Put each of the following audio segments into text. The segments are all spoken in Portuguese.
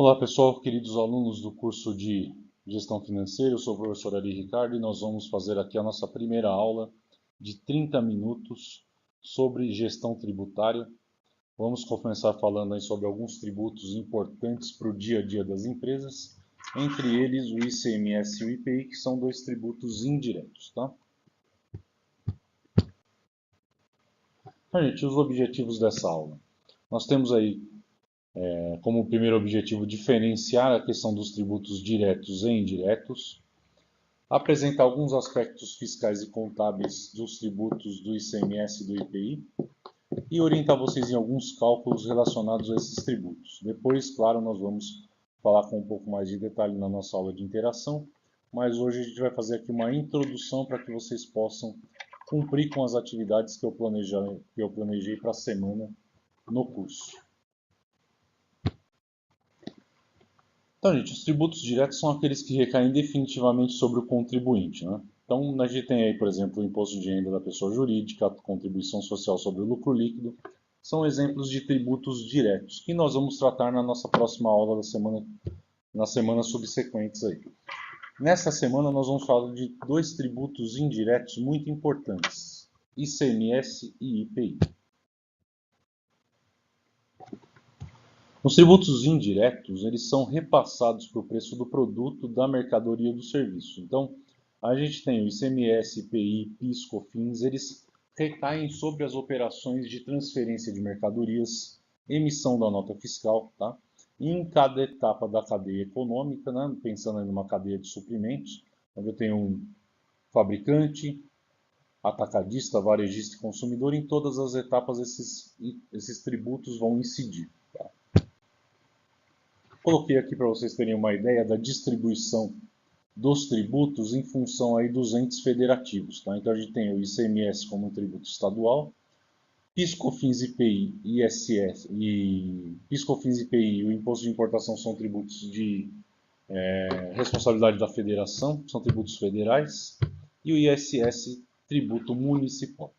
Olá pessoal, queridos alunos do curso de Gestão Financeira, eu sou o professor Ari Ricardo e nós vamos fazer aqui a nossa primeira aula de 30 minutos sobre gestão tributária. Vamos começar falando aí sobre alguns tributos importantes para o dia a dia das empresas, entre eles o ICMS e o IPI, que são dois tributos indiretos, tá? Então, gente, os objetivos dessa aula. Nós temos aí como primeiro objetivo diferenciar a questão dos tributos diretos e indiretos, apresentar alguns aspectos fiscais e contábeis dos tributos do ICMS e do IPI e orientar vocês em alguns cálculos relacionados a esses tributos. Depois, claro, nós vamos falar com um pouco mais de detalhe na nossa aula de interação, mas hoje a gente vai fazer aqui uma introdução para que vocês possam cumprir com as atividades que eu planejei para a semana no curso. Então, gente, os tributos diretos são aqueles que recaem definitivamente sobre o contribuinte, né? Então, a gente tem aí, por exemplo, o imposto de renda da pessoa jurídica, a contribuição social sobre o lucro líquido, são exemplos de tributos diretos, que nós vamos tratar na nossa próxima aula da semana, nas semanas subsequentes aí. Nessa semana nós vamos falar de dois tributos indiretos muito importantes, ICMS e IPI. Os tributos indiretos, eles são repassados para o preço do produto, da mercadoria ou do serviço. Então, a gente tem o ICMS, IPI, PIS, COFINS, eles recaem sobre as operações de transferência de mercadorias, emissão da nota fiscal, tá? E em cada etapa da cadeia econômica, né? Pensando em uma cadeia de suprimentos, onde eu tenho um fabricante, atacadista, varejista e consumidor, em todas as etapas esses tributos vão incidir. Coloquei aqui para vocês terem uma ideia da distribuição dos tributos em função aí dos entes federativos. Tá? Então a gente tem o ICMS como um tributo estadual, PIS, COFINS, IPI, ISS e PIS, COFINS, IPI e o Imposto de Importação são tributos de responsabilidade da federação, são tributos federais, e o ISS, tributo municipal.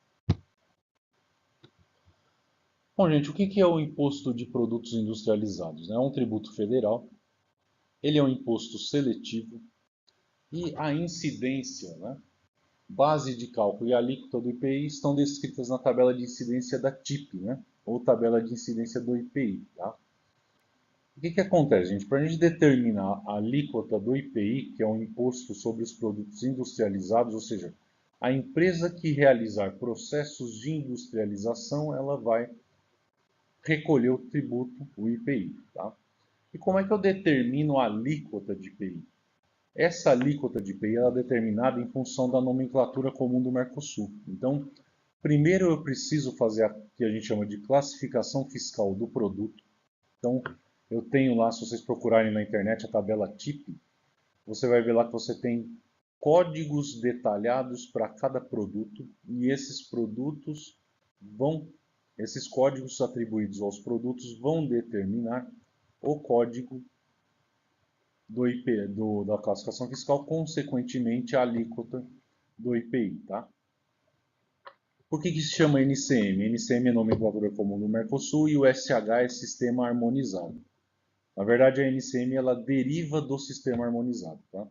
Bom, gente, o que é o Imposto de Produtos Industrializados? É um tributo federal, ele é um imposto seletivo, e a incidência, né, base de cálculo e alíquota do IPI estão descritas na tabela de incidência da TIP, né, ou tabela de incidência do IPI. Tá? O que acontece, gente? Para a gente determinar a alíquota do IPI, que é um imposto sobre os produtos industrializados, ou seja, a empresa que realizar processos de industrialização, ela vai recolher o tributo, o IPI. Tá? E como é que eu determino a alíquota de IPI? Essa alíquota de IPI é determinada em função da nomenclatura comum do Mercosul. Então, primeiro eu preciso fazer o que a gente chama de classificação fiscal do produto. Então, eu tenho lá, se vocês procurarem na internet a tabela TIP, você vai ver lá que você tem códigos detalhados para cada produto e esses códigos atribuídos aos produtos vão determinar o código do IP, da classificação fiscal, consequentemente a alíquota do IPI. Tá? Por que se chama NCM? NCM é nomenclatura comum do Mercosul e o SH é sistema harmonizado. Na verdade, a NCM ela deriva do sistema harmonizado. Tá?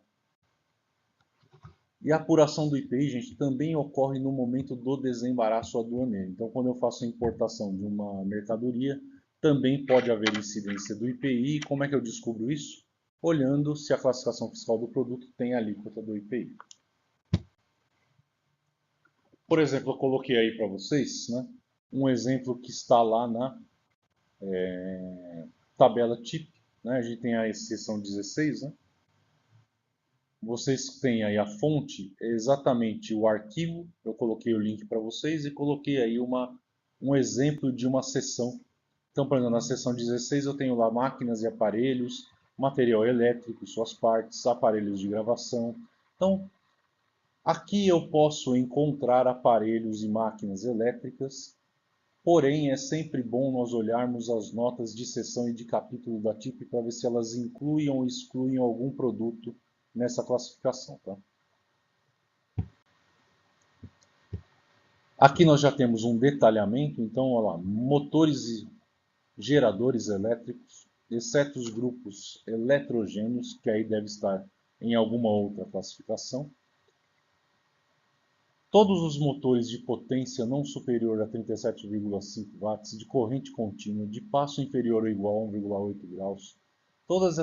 E a apuração do IPI, gente, também ocorre no momento do desembaraço aduaneiro. Então, quando eu faço a importação de uma mercadoria, também pode haver incidência do IPI. E como é que eu descubro isso? Olhando se a classificação fiscal do produto tem a alíquota do IPI. Por exemplo, eu coloquei aí para vocês, né, um exemplo que está lá na tabela TIP. Né, a gente tem a seção 16. Né, vocês têm aí a fonte, é exatamente o arquivo. Eu coloquei o link para vocês e coloquei aí um exemplo de uma seção. Então, por exemplo, na seção 16 eu tenho lá máquinas e aparelhos, material elétrico, suas partes, aparelhos de gravação. Então, aqui eu posso encontrar aparelhos e máquinas elétricas, porém é sempre bom nós olharmos as notas de seção e de capítulo da TIP para ver se elas incluem ou excluem algum produto nessa classificação. Tá? Aqui nós já temos um detalhamento, então olha lá, motores e geradores elétricos, exceto os grupos eletrogênios, que aí deve estar em alguma outra classificação. Todos os motores de potência não superior a 37,5 watts, de corrente contínua, de passo inferior ou igual a 1,8 graus, todos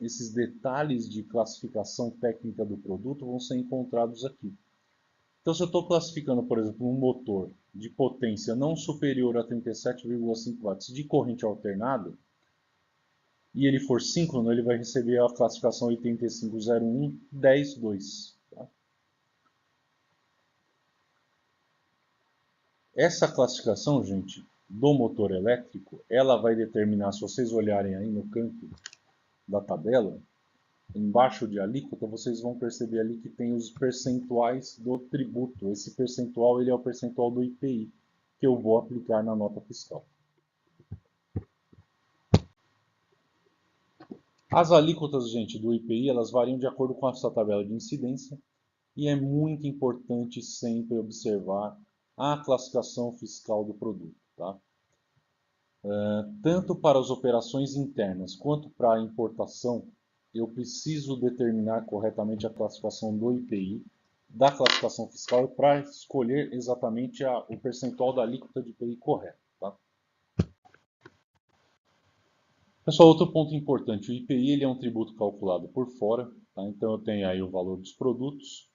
esses detalhes de classificação técnica do produto vão ser encontrados aqui. Então, se eu estou classificando, por exemplo, um motor de potência não superior a 37,5 watts de corrente alternada, e ele for síncrono, ele vai receber a classificação 8501-10.2. Tá? Essa classificação, gente, do motor elétrico, ela vai determinar, se vocês olharem aí no canto da tabela, embaixo de alíquota, vocês vão perceber ali que tem os percentuais do tributo. Esse percentual ele é o percentual do IPI, que eu vou aplicar na nota fiscal. As alíquotas, gente, do IPI, elas variam de acordo com essa tabela de incidência, e é muito importante sempre observar a classificação fiscal do produto. Tá? Tanto para as operações internas quanto para a importação, eu preciso determinar corretamente a classificação do IPI, da classificação fiscal, para escolher exatamente o percentual da alíquota de IPI correto. Tá? Pessoal, outro ponto importante, o IPI ele é um tributo calculado por fora, tá? Então eu tenho aí o valor dos produtos,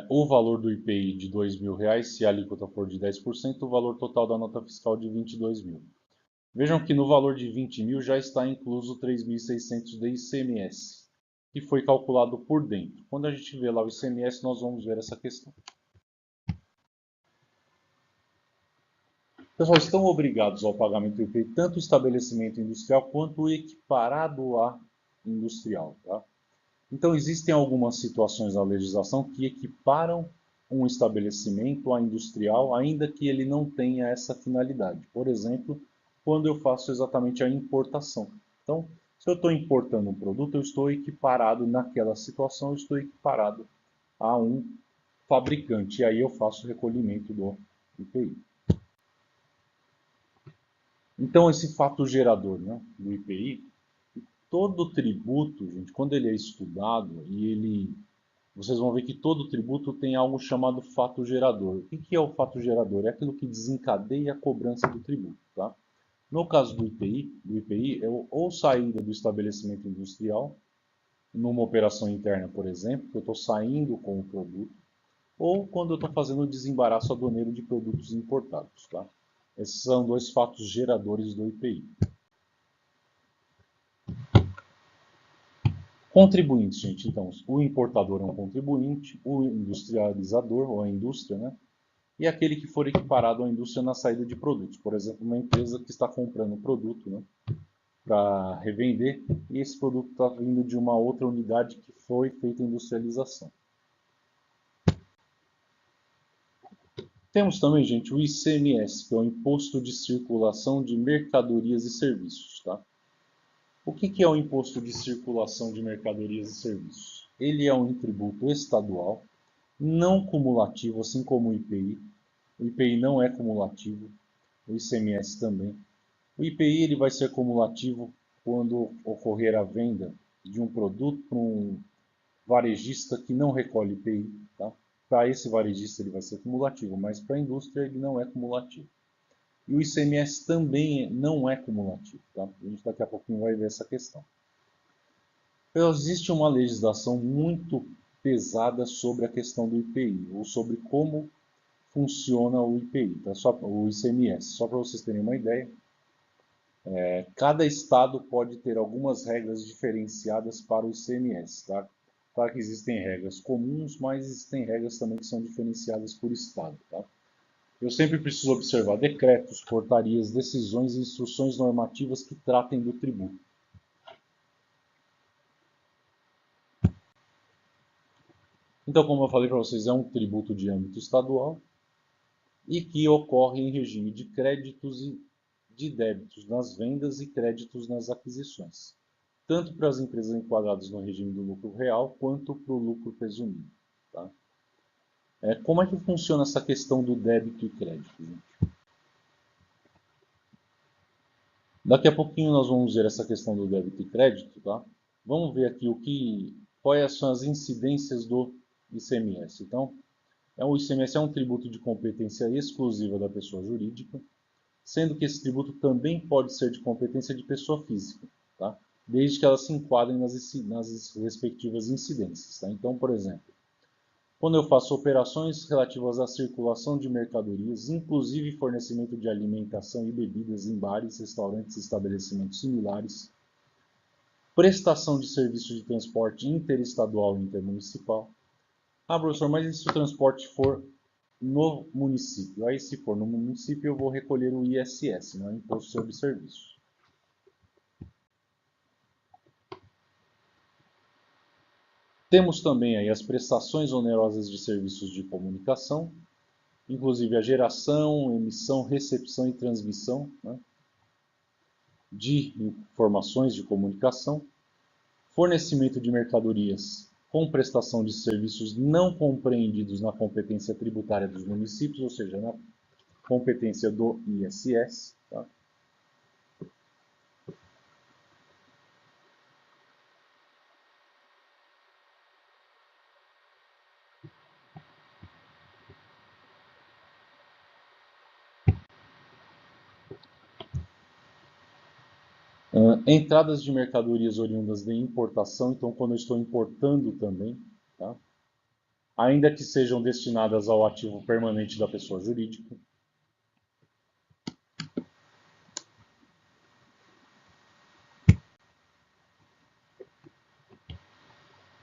o valor do IPI de R$ 2.000, se a alíquota for de 10%, o valor total da nota fiscal de 22.000. Vejam que no valor de 20.000 já está incluso 3.600 de ICMS, que foi calculado por dentro. Quando a gente vê lá o ICMS, nós vamos ver essa questão. Pessoal, estão obrigados ao pagamento do IPI tanto o estabelecimento industrial quanto o equiparado a industrial. Tá? Então, existem algumas situações na legislação que equiparam um estabelecimento a industrial, ainda que ele não tenha essa finalidade. Por exemplo, quando eu faço exatamente a importação. Então, se eu estou importando um produto, eu estou equiparado naquela situação, eu estou equiparado a um fabricante. E aí eu faço o recolhimento do IPI. Então, esse fato gerador, né, do IPI, todo tributo, gente, quando ele é estudado, vocês vão ver que todo tributo tem algo chamado fato gerador. O que é o fato gerador? É aquilo que desencadeia a cobrança do tributo. Tá? No caso do IPI é ou saída do estabelecimento industrial, numa operação interna, por exemplo, que eu estou saindo com o produto, ou quando eu estou fazendo o desembaraço aduaneiro de produtos importados. Tá? Esses são dois fatos geradores do IPI. Contribuintes, gente. Então, o importador é um contribuinte, o industrializador, ou a indústria, né? E aquele que for equiparado à indústria na saída de produtos. Por exemplo, uma empresa que está comprando um produto, né, para revender, e esse produto está vindo de uma outra unidade que foi feita a industrialização. Temos também, gente, o ICMS, que é o Imposto de Circulação de Mercadorias e Serviços. Tá? O que é o Imposto de Circulação de Mercadorias e Serviços? Ele é um tributo estadual, não cumulativo, assim como o IPI. O IPI não é cumulativo, o ICMS também. O IPI ele vai ser cumulativo quando ocorrer a venda de um produto para um varejista que não recolhe IPI. Tá? Para esse varejista ele vai ser cumulativo, mas para a indústria ele não é cumulativo. E o ICMS também não é cumulativo. Tá? A gente daqui a pouquinho vai ver essa questão. Então, existe uma legislação muito pesada sobre a questão do IPI, ou sobre como funciona o IPI, tá? O ICMS. Só para vocês terem uma ideia, cada estado pode ter algumas regras diferenciadas para o ICMS. Tá? Claro que existem regras comuns, mas existem regras também que são diferenciadas por estado. Tá? Eu sempre preciso observar decretos, portarias, decisões e instruções normativas que tratem do tributo. Então, como eu falei para vocês, é um tributo de âmbito estadual e que ocorre em regime de créditos e de débitos nas vendas e créditos nas aquisições, tanto para as empresas enquadradas no regime do lucro real, quanto para o lucro presumido. Tá? Como é que funciona essa questão do débito e crédito, gente? Daqui a pouquinho nós vamos ver essa questão do débito e crédito, tá? Vamos ver aqui quais são as incidências do ICMS. Então, o ICMS é um tributo de competência exclusiva da pessoa jurídica, sendo que esse tributo também pode ser de competência de pessoa física, tá? Desde que elas se enquadrem nas respectivas incidências. Tá? Então, por exemplo, quando eu faço operações relativas à circulação de mercadorias, inclusive fornecimento de alimentação e bebidas em bares, restaurantes e estabelecimentos similares, prestação de serviço de transporte interestadual e intermunicipal. Ah, professor, mas e se o transporte for no município? Aí, se for no município, eu vou recolher o ISS, né? Imposto sobre Serviço. Temos também aí as prestações onerosas de serviços de comunicação, inclusive a geração, emissão, recepção e transmissão, né, de informações de comunicação, fornecimento de mercadorias com prestação de serviços não compreendidos na competência tributária dos municípios, ou seja, na competência do ISS. Tá? Entradas de mercadorias oriundas de importação, então quando eu estou importando também, tá? Ainda que sejam destinadas ao ativo permanente da pessoa jurídica.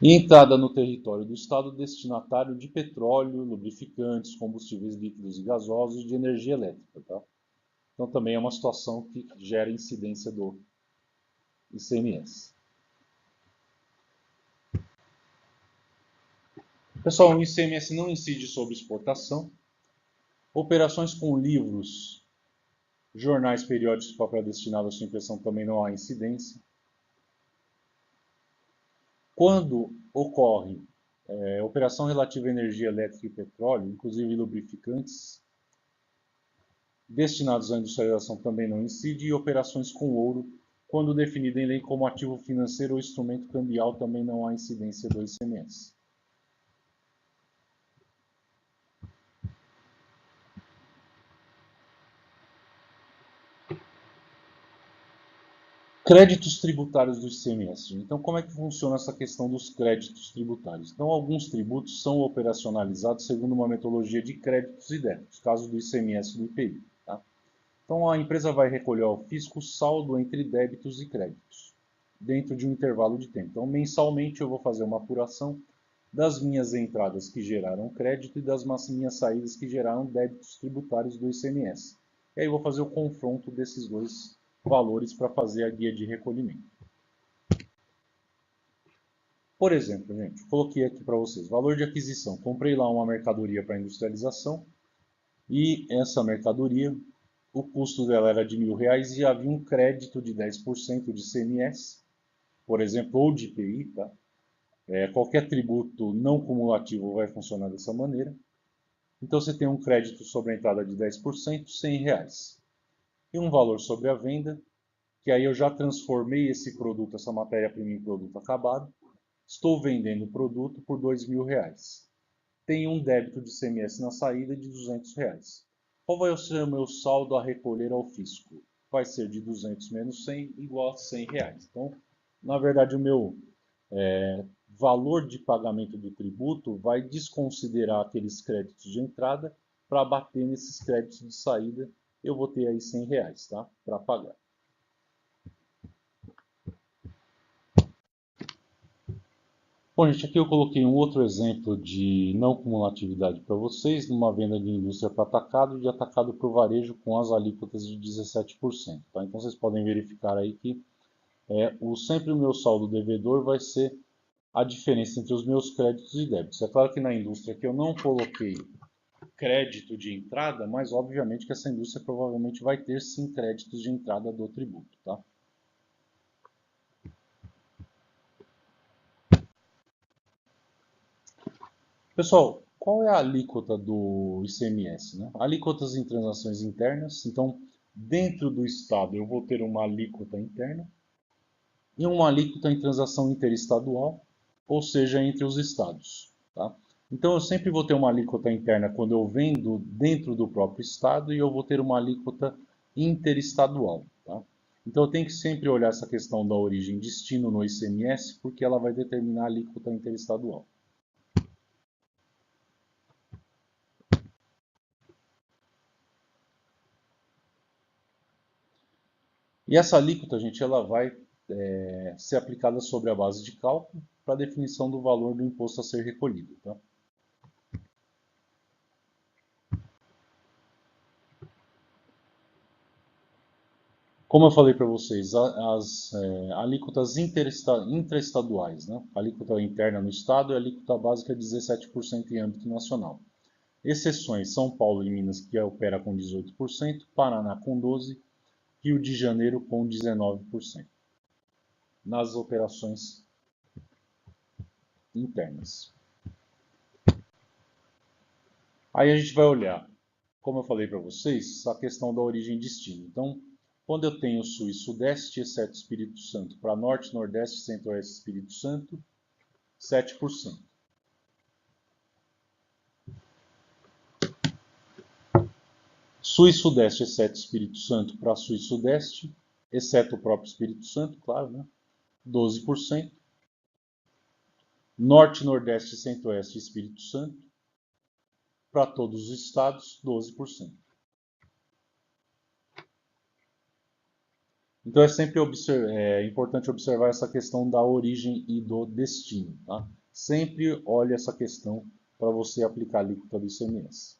E entrada no território do Estado destinatário de petróleo, lubrificantes, combustíveis líquidos e gasosos e de energia elétrica. Tá? Então também é uma situação que gera incidência do ICMS. Pessoal, o ICMS não incide sobre exportação. Operações com livros, jornais, periódicos e papel destinado à sua impressão também não há incidência. Quando ocorre operação relativa à energia elétrica e petróleo, inclusive lubrificantes, destinados à industrialização também não incide, e operações com ouro, quando definida em lei como ativo financeiro ou instrumento cambial, também não há incidência do ICMS. Créditos tributários do ICMS. Então, como é que funciona essa questão dos créditos tributários? Então, alguns tributos são operacionalizados segundo uma metodologia de créditos e débitos, caso do ICMS e do IPI. Tá? Então, a empresa vai recolher ao fisco o saldo entre débitos e créditos, dentro de um intervalo de tempo. Então, mensalmente, eu vou fazer uma apuração das minhas entradas que geraram crédito e das minhas saídas que geraram débitos tributários do ICMS. E aí eu vou fazer o confronto desses dois valores para fazer a guia de recolhimento. Por exemplo, gente, coloquei aqui para vocês, valor de aquisição. Comprei lá uma mercadoria para industrialização e essa mercadoria, o custo dela era de R$ 1.000 e havia um crédito de 10% de ICMS, por exemplo, ou de IPI, tá? Qualquer tributo não cumulativo vai funcionar dessa maneira. Então você tem um crédito sobre a entrada de 10%, R$ 100. E um valor sobre a venda, que aí eu já transformei esse produto, essa matéria-prima em produto acabado. Estou vendendo o produto por R$ 2.000. Tenho um débito de ICMS na saída de R$ 200. Qual vai ser o meu saldo a recolher ao fisco? Vai ser de 200 menos 100 igual a R$ 100. Então, na verdade, o meu valor de pagamento do tributo vai desconsiderar aqueles créditos de entrada para bater nesses créditos de saída. Eu vou ter aí R$ 100, tá? Para pagar. Bom, gente, aqui eu coloquei um outro exemplo de não cumulatividade para vocês, numa venda de indústria para atacado e de atacado para o varejo com as alíquotas de 17%. Tá? Então vocês podem verificar aí que sempre o meu saldo devedor vai ser a diferença entre os meus créditos e débitos. É claro que na indústria que eu não coloquei crédito de entrada, mas obviamente que essa indústria provavelmente vai ter sim créditos de entrada do tributo. Tá? Pessoal, qual é a alíquota do ICMS? Né? Alíquotas em transações internas. Então, Dentro do Estado, eu vou ter uma alíquota interna e uma alíquota em transação interestadual, ou seja, entre os estados. Tá? Então, eu sempre vou ter uma alíquota interna quando eu vendo dentro do próprio estado e eu vou ter uma alíquota interestadual. Tá? Então, eu tenho que sempre olhar essa questão da origem e destino no ICMS, porque ela vai determinar a alíquota interestadual. E essa alíquota, gente, ela vai ser aplicada sobre a base de cálculo para a definição do valor do imposto a ser recolhido. Tá? Como eu falei para vocês, as alíquotas intraestaduais, né? A alíquota interna no estado e a alíquota básica é 17% em âmbito nacional. Exceções: São Paulo e Minas, que opera com 18%, Paraná com 12%, Rio de Janeiro com 19%. Nas operações internas. Aí a gente vai olhar, como eu falei para vocês, a questão da origem e destino. Então, quando eu tenho Sul e Sudeste, exceto Espírito Santo, para Norte, Nordeste, Centro-Oeste e Espírito Santo, 7%. Sul e Sudeste, exceto Espírito Santo, para Sul e Sudeste, exceto o próprio Espírito Santo, claro, né? 12%. Norte, Nordeste, Centro-Oeste e Espírito Santo, para todos os estados, 12%. Então é sempre importante observar essa questão da origem e do destino. Tá? Sempre olhe essa questão para você aplicar a alíquota do ICMS.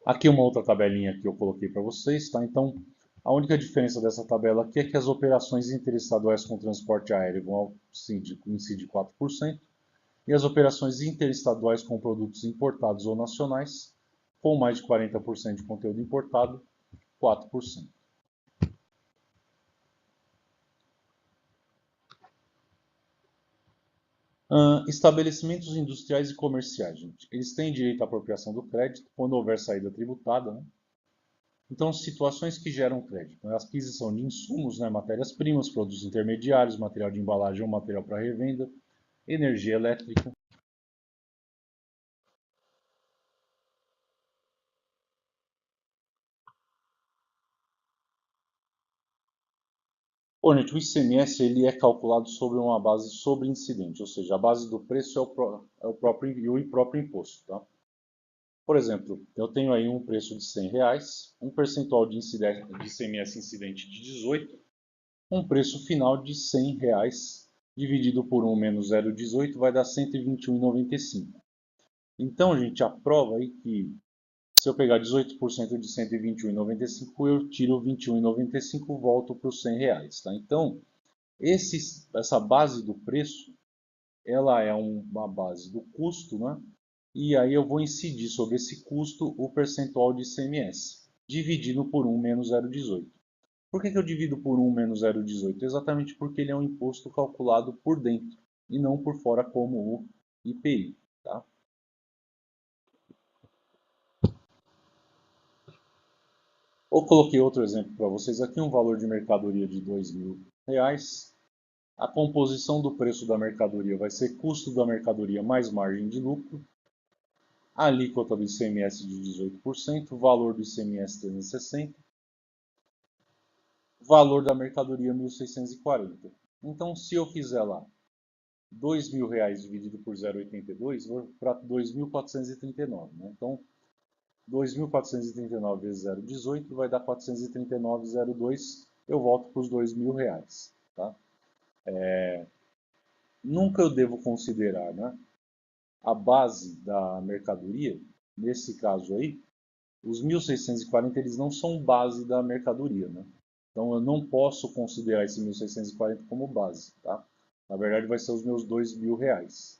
Aqui uma outra tabelinha que eu coloquei para vocês. Tá? Então, a única diferença dessa tabela aqui é que as operações interestaduais com transporte aéreo vão incidir 4%, e as operações interestaduais com produtos importados ou nacionais, com mais de 40% de conteúdo importado, 4%. Estabelecimentos industriais e comerciais, gente. Eles têm direito à apropriação do crédito quando houver saída tributada. Né? Então, situações que geram crédito. Né? A aquisição de insumos, né? Matérias-primas, produtos intermediários, material de embalagem ou material para revenda, energia elétrica. Bom, gente, o ICMS ele é calculado sobre uma base sobreincidente, ou seja, a base do preço é o próprio imposto. Tá? Por exemplo, eu tenho aí um preço de R$ 100, um percentual de ICMS incidente de 18, um preço final de R$ 100, dividido por 1 menos 0,18 vai dar R$ 121,95. Então, gente, a prova aí que se eu pegar 18% de 121,95, eu tiro 21,95 e volto para os R$ 100. Tá? Então, essa base do preço, ela é uma base do custo, né? E aí eu vou incidir sobre esse custo o percentual de ICMS, dividido por 1 menos 0,18. Por que eu divido por 1 menos 0,18? Exatamente porque ele é um imposto calculado por dentro e não por fora como o IPI. Tá? Eu coloquei outro exemplo para vocês aqui, um valor de mercadoria de R$ 2.000. A composição do preço da mercadoria vai ser custo da mercadoria mais margem de lucro, a alíquota do ICMS de 18%, valor do ICMS 360, valor da mercadoria 1.640. Então, se eu fizer lá R$ 2.000 dividido por 0,82, vou para 2.439. Né? Então, 2.439 vezes 0,18 vai dar 439,02. Eu volto para os R$ 2.000. Tá? Nunca eu devo considerar, né, a base da mercadoria. Nesse caso aí, os 1.640 eles não são base da mercadoria. Né? Então eu não posso considerar esse 1.640 como base. Tá? Na verdade vai ser os meus R$ 2.000.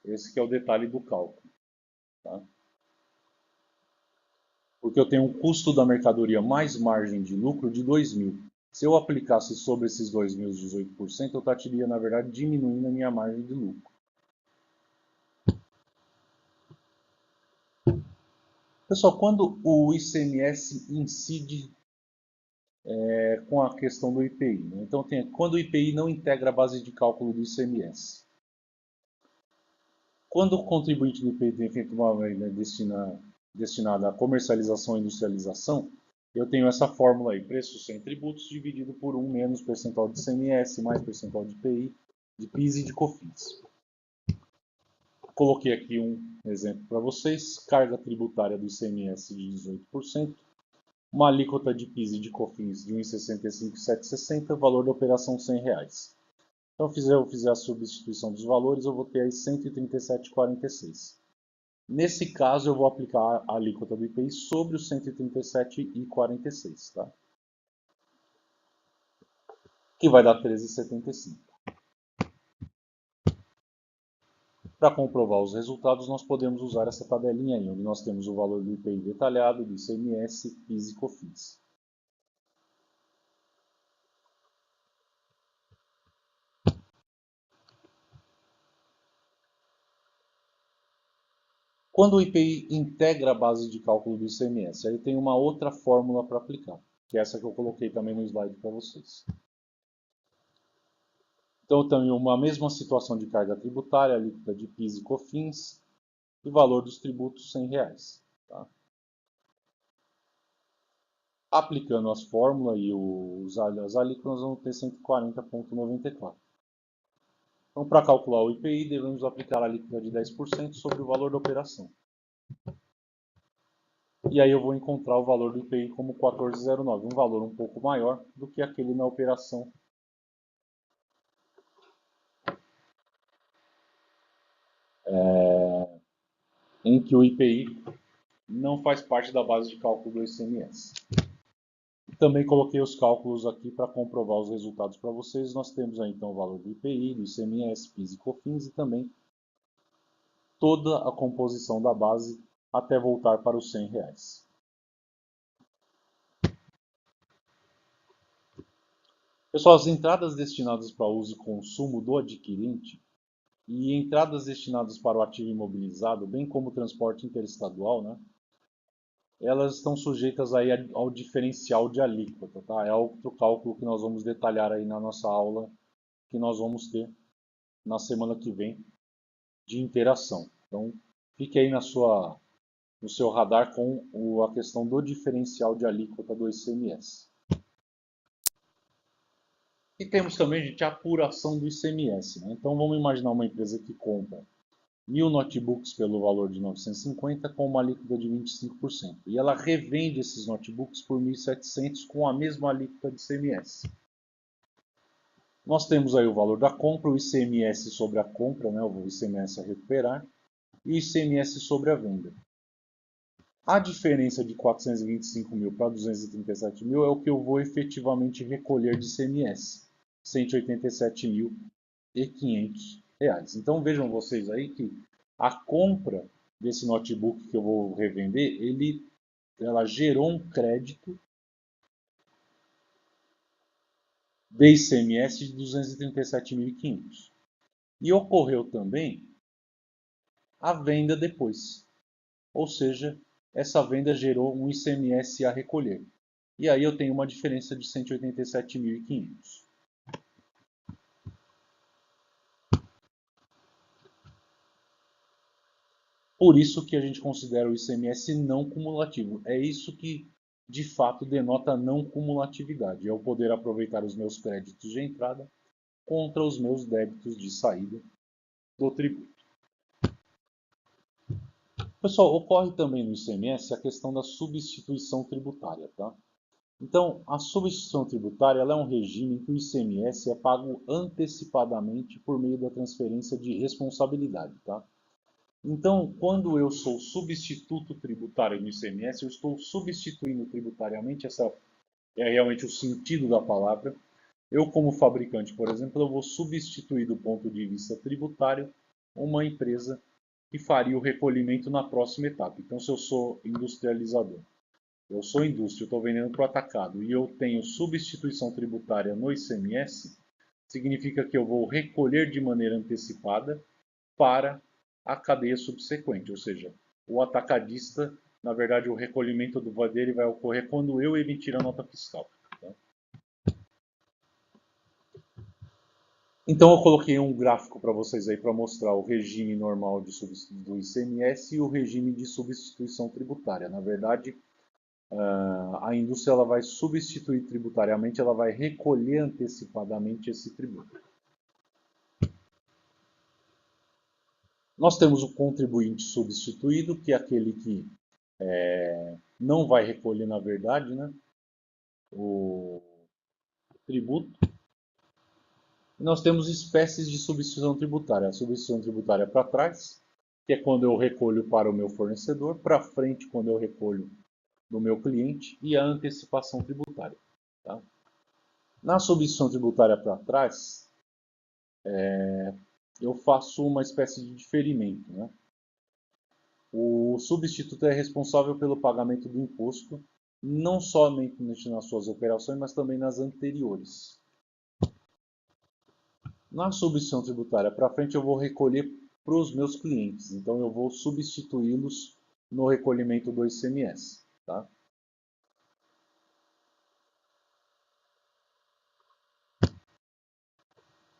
Esse que é o detalhe do cálculo. Tá? Porque eu tenho um custo da mercadoria mais margem de lucro de 2.000. Se eu aplicasse sobre esses 2.000 os 18%, eu estaria, na verdade, diminuindo a minha margem de lucro. Pessoal, quando o ICMS incide com a questão do IPI, né? Então, quando o IPI não integra a base de cálculo do ICMS. Quando o contribuinte do IPI tem feito uma venda destinada à comercialização e industrialização, eu tenho essa fórmula aí, preço sem tributos dividido por 1 menos percentual de ICMS mais percentual de IPI, de PIS e de COFINS. Coloquei aqui um exemplo para vocês, carga tributária do ICMS de 18%, uma alíquota de PIS e de COFINS de 1,65,760, valor da operação R$100. Então, eu fizer a substituição dos valores, eu vou ter aí 137,46. Nesse caso, eu vou aplicar a alíquota do IPI sobre os 137,46, tá? Que vai dar 13,75. Para comprovar os resultados, nós podemos usar essa tabelinha aí, onde nós temos o valor do IPI detalhado, do ICMS, PIS e COFINS. Quando o IPI integra a base de cálculo do ICMS, aí tem uma outra fórmula para aplicar, que é essa que eu coloquei também no slide para vocês. Então, também uma mesma situação de carga tributária, alíquota de PIS e COFINS, e valor dos tributos R$100. Tá? Aplicando as fórmulas e as alíquotas, nós vamos ter 140,94. Então, para calcular o IPI, devemos aplicar a alíquota de 10% sobre o valor da operação. E aí eu vou encontrar o valor do IPI como 14,09, um valor um pouco maior do que aquele na operação em que o IPI não faz parte da base de cálculo do ICMS. Também coloquei os cálculos aqui para comprovar os resultados para vocês. Nós temos aí então o valor do IPI, do ICMS, PIS e COFINS e também toda a composição da base até voltar para os R$100. Pessoal, as entradas destinadas para uso e consumo do adquirente e entradas destinadas para o ativo imobilizado, bem como o transporte interestadual, né, elas estão sujeitas aí ao diferencial de alíquota. Tá? É outro cálculo que nós vamos detalhar aí na nossa aula que nós vamos ter na semana que vem de interação. Então, fique aí no seu radar com a questão do diferencial de alíquota do ICMS. E temos também, gente, a apuração do ICMS. Né? Então, vamos imaginar uma empresa que compra 1.000 notebooks pelo valor de 950 com uma alíquota de 25%. E ela revende esses notebooks por 1.700 com a mesma alíquota de ICMS. Nós temos aí o valor da compra, o ICMS sobre a compra, né, o ICMS a recuperar, e o ICMS sobre a venda. A diferença de 425 mil para 237 mil é o que eu vou efetivamente recolher de ICMS, R$ 187.500. Então vejam vocês aí que a compra desse notebook que eu vou revender, ela gerou um crédito de ICMS de 237.500. E ocorreu também a venda depois. Ou seja, essa venda gerou um ICMS a recolher. E aí eu tenho uma diferença de 187.500. Por isso que a gente considera o ICMS não cumulativo. É isso que, de fato, denota não cumulatividade. É eu poder aproveitar os meus créditos de entrada contra os meus débitos de saída do tributo. Pessoal, ocorre também no ICMS a questão da substituição tributária. Tá? Então, a substituição tributária ela é um regime em que o ICMS é pago antecipadamente por meio da transferência de responsabilidade. Tá? Então, quando eu sou substituto tributário no ICMS, eu estou substituindo tributariamente, essa é realmente o sentido da palavra. Eu, como fabricante, por exemplo, eu vou substituir do ponto de vista tributário uma empresa que faria o recolhimento na próxima etapa. Então, se eu sou industrializador, eu sou indústria, eu estou vendendo para o atacado e eu tenho substituição tributária no ICMS, significa que eu vou recolher de maneira antecipada para a cadeia subsequente, ou seja, o atacadista Na verdade, o recolhimento do VAR dele vai ocorrer quando eu emitir a nota fiscal. Tá? Então eu coloquei um gráfico para vocês aí para mostrar o regime normal do ICMS e o regime de substituição tributária. Na verdade, a indústria ela vai substituir tributariamente, ela vai recolher antecipadamente esse tributo. Nós temos o contribuinte substituído, que é aquele que não vai recolher, na verdade, né, o tributo. E nós temos espécies de substituição tributária. A substituição tributária para trás, que é quando eu recolho para o meu fornecedor, para frente, quando eu recolho do meu cliente, e a antecipação tributária. Tá? Na substituição tributária para trás, eu faço uma espécie de diferimento. Né? O substituto é responsável pelo pagamento do imposto, não somente nas suas operações, mas também nas anteriores. Na substituição tributária para frente, eu vou recolher para os meus clientes. Então, eu vou substituí-los no recolhimento do ICMS. Tá?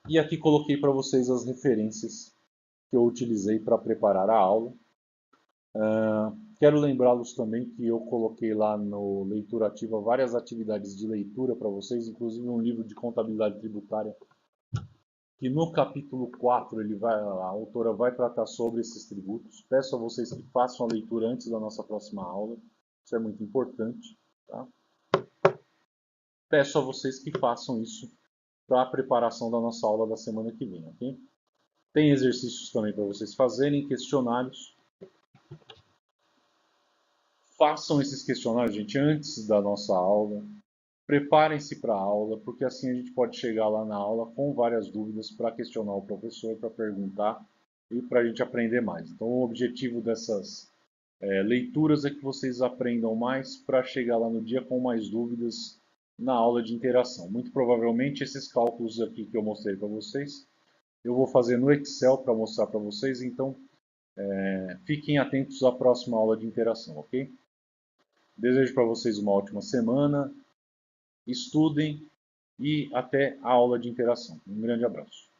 E aqui coloquei para vocês as referências que eu utilizei para preparar a aula. Quero lembrá-los também que eu coloquei lá no Leitura Ativa várias atividades de leitura para vocês, inclusive um livro de contabilidade tributária, que no capítulo 4 a autora vai tratar sobre esses tributos. Peço a vocês que façam a leitura antes da nossa próxima aula, isso é muito importante. Tá? Peço a vocês que façam isso para a preparação da nossa aula da semana que vem. Okay? Tem exercícios também para vocês fazerem, questionários. Façam esses questionários, gente, antes da nossa aula. Preparem-se para a aula, porque assim a gente pode chegar lá na aula com várias dúvidas para questionar o professor, para perguntar e para a gente aprender mais. Então, o objetivo dessas leituras é que vocês aprendam mais para chegar lá no dia com mais dúvidas na aula de interação. Muito provavelmente esses cálculos aqui que eu mostrei para vocês, eu vou fazer no Excel para mostrar para vocês, então fiquem atentos à próxima aula de interação, ok? Desejo para vocês uma ótima semana, estudem e até a aula de interação. Um grande abraço.